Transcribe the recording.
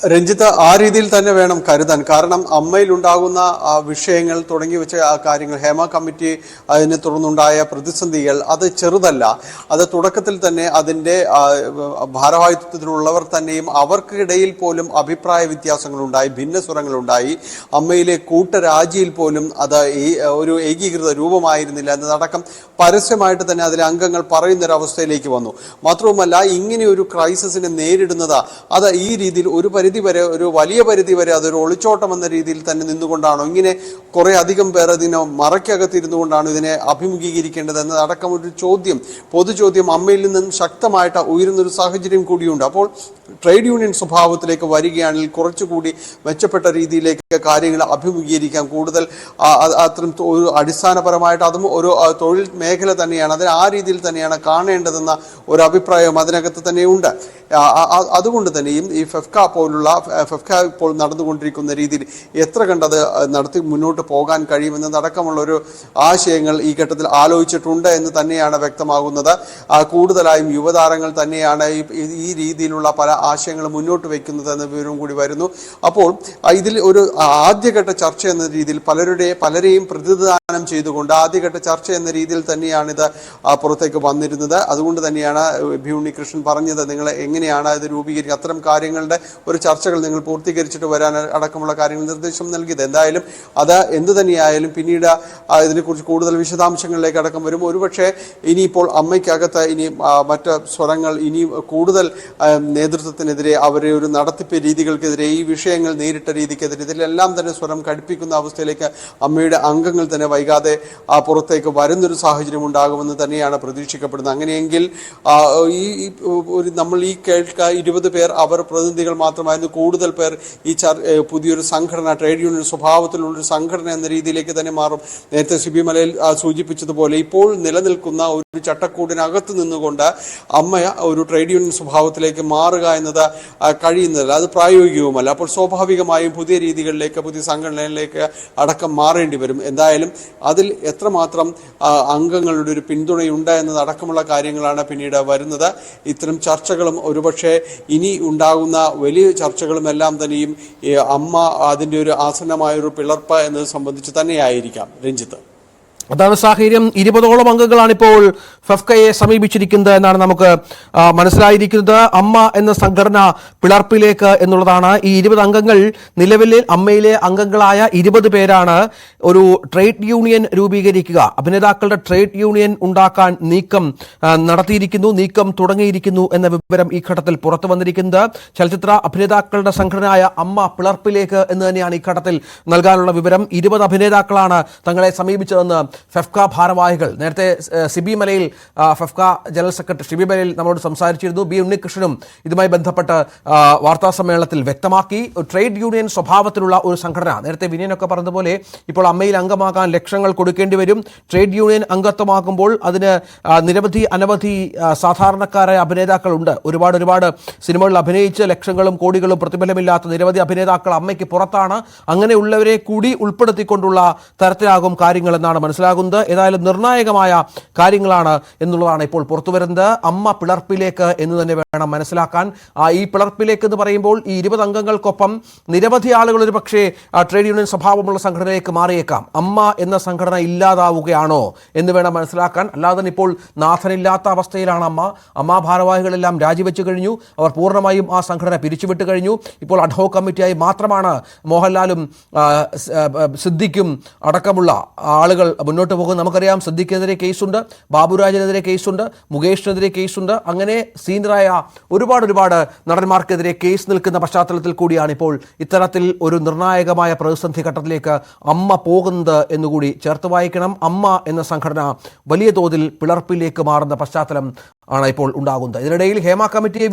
രഞ്ജിത്ത് ആ രീതിയിൽ തന്നെ വേണം കരുതാൻ. കാരണം അമ്മയിലുണ്ടാകുന്ന വിഷയങ്ങൾ തുടങ്ങി വെച്ച ആ കാര്യങ്ങൾ, ഹേമ കമ്മിറ്റി അതിനെ തുടർന്നുണ്ടായ പ്രതിസന്ധികൾ അത് ചെറുതല്ല. അത് തുടക്കത്തിൽ തന്നെ അതിൻ്റെ ഭാരവാഹിത്വത്തിലുള്ളവർ തന്നെയും അവർക്കിടയിൽ പോലും അഭിപ്രായ വ്യത്യാസങ്ങളുണ്ടായി, ഭിന്നസ്വരങ്ങളുണ്ടായി. അമ്മയിലെ കൂട്ടരാജിയിൽ പോലും അത് ഒരു ഏകീകൃത രൂപമായിരുന്നില്ല എന്നതടക്കം പരസ്യമായിട്ട് തന്നെ അതിലെ അംഗങ്ങൾ പറയുന്നൊരവസ്ഥയിലേക്ക് വന്നു. മാത്രവുമല്ല, ഇങ്ങനെ ഒരു ക്രൈസിസിനെ നേരിടുന്നത് അത് ഈ രീതിയിൽ ഒരു വലിയ പരിധി വരെ അതൊരു ഒളിച്ചോട്ടം എന്ന രീതിയിൽ തന്നെ നിന്നുകൊണ്ടാണോ, ഇങ്ങനെ കുറെ അധികം പേർ ഇതിനെ മറയ്ക്കകത്തിരുന്നു കൊണ്ടാണ് ഇതിനെ അഭിമുഖീകരിക്കേണ്ടത് എന്നതടക്കം ഒരു ചോദ്യം, പൊതുചോദ്യം അമ്മയിൽ നിന്നും ശക്തമായിട്ട് ഉയരുന്നൊരു സാഹചര്യം കൂടിയുണ്ട്. അപ്പോൾ ട്രേഡ് യൂണിയൻ സ്വഭാവത്തിലേക്ക് വരികയാണെങ്കിൽ കുറച്ചുകൂടി മെച്ചപ്പെട്ട രീതിയിലേക്ക് കാര്യങ്ങൾ അഭിമുഖീകരിക്കാം. കൂടുതൽ അത്തരം ഒരു അടിസ്ഥാനപരമായിട്ട് അതും ഒരു തൊഴിൽ മേഖല തന്നെയാണ്, അതിന് ആ രീതിയിൽ തന്നെയാണ് കാണേണ്ടതെന്ന ഒരു അഭിപ്രായം അതിനകത്ത് തന്നെയുണ്ട്. അതുകൊണ്ട് തന്നെയും ഈ ഫെഫ്ക ഇപ്പോൾ നടന്നുകൊണ്ടിരിക്കുന്ന രീതിയിൽ എത്ര കണ്ടത് നടത്തി മുന്നോട്ട് പോകാൻ കഴിയുമെന്നതടക്കമുള്ള ഒരു ആശയങ്ങൾ ഈ ഘട്ടത്തിൽ ആലോചിച്ചിട്ടുണ്ട് എന്ന് തന്നെയാണ് വ്യക്തമാകുന്നത്. കൂടുതലായും യുവതാരങ്ങൾ തന്നെയാണ് ഈ രീതിയിലുള്ള പല ആശയങ്ങൾ മുന്നോട്ട് വയ്ക്കുന്നത് എന്ന വിവരവും കൂടി വരുന്നു. അപ്പോൾ ഇതിൽ ഒരു ആദ്യഘട്ട ചർച്ച എന്ന രീതിയിൽ പലരെയും പ്രതിനിധാനം ചെയ്തുകൊണ്ട് ആദ്യഘട്ട ചർച്ച എന്ന രീതിയിൽ തന്നെയാണ് ഇത് പുറത്തേക്ക് വന്നിരുന്നത്. അതുകൊണ്ട് തന്നെയാണ് ബി ഉണ്ണികൃഷ്ണൻ പറഞ്ഞത്, നിങ്ങൾ എങ്ങനെയാണ് ഇത് രൂപീകരിക്കുക, അത്തരം കാര്യങ്ങളുടെ ഒരു ചർച്ചകൾ നിങ്ങൾ പൂർത്തീകരിച്ചിട്ട് വരാൻ അടക്കമുള്ള കാര്യങ്ങൾ നിർദ്ദേശം നൽകിയത്. എന്തായാലും അത് എന്തു തന്നെയായാലും പിന്നീട് ഇതിനെക്കുറിച്ച് കൂടുതൽ വിശദാംശങ്ങളിലേക്ക് അടക്കം വരും. ഒരുപക്ഷെ ഇനിയിപ്പോൾ അമ്മയ്ക്കകത്ത് ഇനി മറ്റ് സ്വരങ്ങൾ, ഇനി കൂടുതൽ നേതൃത്വത്തിനെതിരെ, അവരെ ഒരു നടത്തിപ്പ് രീതികൾക്കെതിരെ, ഈ വിഷയങ്ങൾ നേരിട്ട രീതിക്കെതിരെ, ഇതിലെല്ലാം തന്നെ സ്വരം കടുപ്പിക്കുന്ന അവസ്ഥയിലേക്ക് അമ്മയുടെ അംഗങ്ങൾ തന്നെ വൈകാതെ പുറത്തേക്ക് വരുന്നൊരു സാഹചര്യം ഉണ്ടാകുമെന്ന് തന്നെയാണ് പ്രതീക്ഷിക്കപ്പെടുന്നത്. അങ്ങനെയെങ്കിൽ നമ്മൾ ഈ 20 പേർ അവർ പ്രതിനിധികൾ മാത്രമായിരുന്നു. കൂടുതൽ പേർ ഈ പുതിയൊരു സംഘടന, ട്രേഡ് യൂണിയൻ സ്വഭാവത്തിലുള്ളൊരു സംഘടന എന്ന രീതിയിലേക്ക് തന്നെ മാറും. നേരത്തെ സിബി മലയിൽ സൂചിപ്പിച്ചതുപോലെ ഇപ്പോൾ നിലനിൽക്കുന്ന ഒരു ചട്ടക്കൂടിനകത്ത് നിന്നുകൊണ്ട് അമ്മ ഒരു ട്രേഡ് യൂണിയൻ സ്വഭാവത്തിലേക്ക് മാറുക എന്നത് കഴിയുന്നതല്ല, അത് പ്രായോഗികവുമല്ല. അപ്പോൾ സ്വാഭാവികമായും പുതിയ രീതികളിലേക്ക്, പുതിയ സംഘടനയിലേക്ക് അടക്കം മാറേണ്ടി വരും. എന്തായാലും അതിൽ എത്രമാത്രം അംഗങ്ങളുടെ ഒരു പിന്തുണയുണ്ട് എന്നതടക്കമുള്ള കാര്യങ്ങളാണ് പിന്നീട് വരുന്നത്. ഇത്തരം ചർച്ചകളും ഒരുപക്ഷെ ഇനി ഉണ്ടാകുന്ന വലിയ ചർച്ചകളും എല്ലാം തന്നെയും അമ്മ അതിൻ്റെ ഒരു ആസന്നമായൊരു പിളർപ്പ് എന്നത് സംബന്ധിച്ച് തന്നെയായിരിക്കാം. രഞ്ജിത്ത്, അതാണ് സാഹചര്യം. 20ഓളം അംഗങ്ങളാണ് ഇപ്പോൾ ഫെഫ്കയെ സമീപിച്ചിരിക്കുന്നത് എന്നാണ് നമുക്ക് മനസ്സിലായിരിക്കുന്നത്. അമ്മ എന്ന സംഘടന പിളർപ്പിലേക്ക് എന്നുള്ളതാണ്. ഈ 20 അംഗങ്ങൾ നിലവിലെ അമ്മയിലെ അംഗങ്ങളായ 20 പേരാണ് ഒരു ട്രേഡ് യൂണിയൻ രൂപീകരിക്കുക, അഭിനേതാക്കളുടെ ട്രേഡ് യൂണിയൻ ഉണ്ടാക്കാൻ നീക്കം തുടങ്ങിയിരിക്കുന്നു എന്ന വിവരം ഈ ഘട്ടത്തിൽ പുറത്തു വന്നിരിക്കുന്നത്. ചലച്ചിത്ര അഭിനേതാക്കളുടെ സംഘടനയായ അമ്മ പിളർപ്പിലേക്ക് എന്ന് തന്നെയാണ് ഈ ഘട്ടത്തിൽ നൽകാനുള്ള വിവരം. 20 അഭിനേതാക്കളാണ് തങ്ങളെ സമീപിച്ചതെന്ന് ഫെഫ്ക ഭാരവാഹികൾ, നേരത്തെ സിബി മലയിൽ ഫെഫ്ക ജനറൽ സെക്രട്ടറി സിബി മലയിൽ നമ്മളോട് സംസാരിച്ചിരുന്നു. ബി ഉണ്ണികൃഷ്ണനും ഇതുമായി ബന്ധപ്പെട്ട് വാർത്താ സമ്മേളനത്തിൽ വ്യക്തമാക്കി. ട്രേഡ് യൂണിയൻ സ്വഭാവത്തിലുള്ള ഒരു സംഘടന, നേരത്തെ വിനയനൊക്കെ പറഞ്ഞതുപോലെ ഇപ്പോൾ അമ്മയിൽ അംഗമാകാൻ ലക്ഷങ്ങൾ കൊടുക്കേണ്ടി വരും. ട്രേഡ് യൂണിയൻ അംഗത്വമാകുമ്പോൾ അതിന് അനവധി സാധാരണക്കാരായ അഭിനേതാക്കളുണ്ട്. ഒരുപാട് സിനിമകളിൽ അഭിനയിച്ച് ലക്ഷങ്ങളും കോടികളും പ്രതിഫലമില്ലാത്ത നിരവധി അഭിനേതാക്കൾ അമ്മയ്ക്ക് പുറത്താണ്. അങ്ങനെയുള്ളവരെ കൂടി ഉൾപ്പെടുത്തിക്കൊണ്ടുള്ള തരത്തിലാകും കാര്യങ്ങളെന്നാണ് മനസ്സിലാക്കുന്നത്. ഏതായാലും നിർണായകമായ കാര്യങ്ങളാണ് എന്നുള്ളതാണ് ഇപ്പോൾ പുറത്തുവരുന്നത്. അമ്മ പിളർപ്പിലേക്ക് എന്ന് തന്നെ വേണം മനസ്സിലാക്കാൻ. ഈ പിളർപ്പിലേക്ക് എന്ന് പറയുമ്പോൾ ഈ 20 അംഗങ്ങൾക്കൊപ്പം നിരവധി ആളുകൾ ഒരു പക്ഷേ ട്രേഡ് യൂണിയൻ സ്വഭാവമുള്ള സംഘടനയിലേക്ക് മാറിയേക്കാം. അമ്മ എന്ന സംഘടന ഇല്ലാതാവുകയാണോ എന്ന് വേണം മനസ്സിലാക്കാൻ. അല്ലാതെ തന്നെ ഇപ്പോൾ നാഥനില്ലാത്ത അവസ്ഥയിലാണ് അമ്മ ഭാരവാഹികളെല്ലാം രാജിവെച്ചു കഴിഞ്ഞു. അവർ പൂർണ്ണമായും ആ സംഘടന പിരിച്ചുവിട്ട് കഴിഞ്ഞു. ഇപ്പോൾ അഡ്ഹോക് കമ്മിറ്റിയായി മാത്രമാണ് മോഹൻലാലും സിദ്ദിഖും അടക്കമുള്ള ആളുകൾ മുന്നോട്ട് പോകും. നമുക്കറിയാം, സിദ്ദിഖിനെതിരെ കേസുണ്ട്, ബാബുരാജിനെതിരെ കേസുണ്ട്, മുകേഷിനെതിരെ കേസുണ്ട്. അങ്ങനെ സീനിയറായ ഒരുപാട് നടന്മാർക്കെതിരെ കേസ് നിൽക്കുന്ന പശ്ചാത്തലത്തിൽ കൂടിയാണ് ഇപ്പോൾ ഇത്തരത്തിൽ ഒരു നിർണായകമായ പ്രതിസന്ധി ഘട്ടത്തിലേക്ക് അമ്മ പോകുന്നത് എന്നുകൂടി ചേർത്ത് വായിക്കണം. അമ്മ എന്ന സംഘടന വലിയ തോതിൽ പിളർപ്പിലേക്ക് മാറുന്ന പശ്ചാത്തലം ആണ് ഇപ്പോൾ ഉണ്ടാകുന്നത്. ഇതിനിടയിൽ ഹേമ കമ്മിറ്റിയെ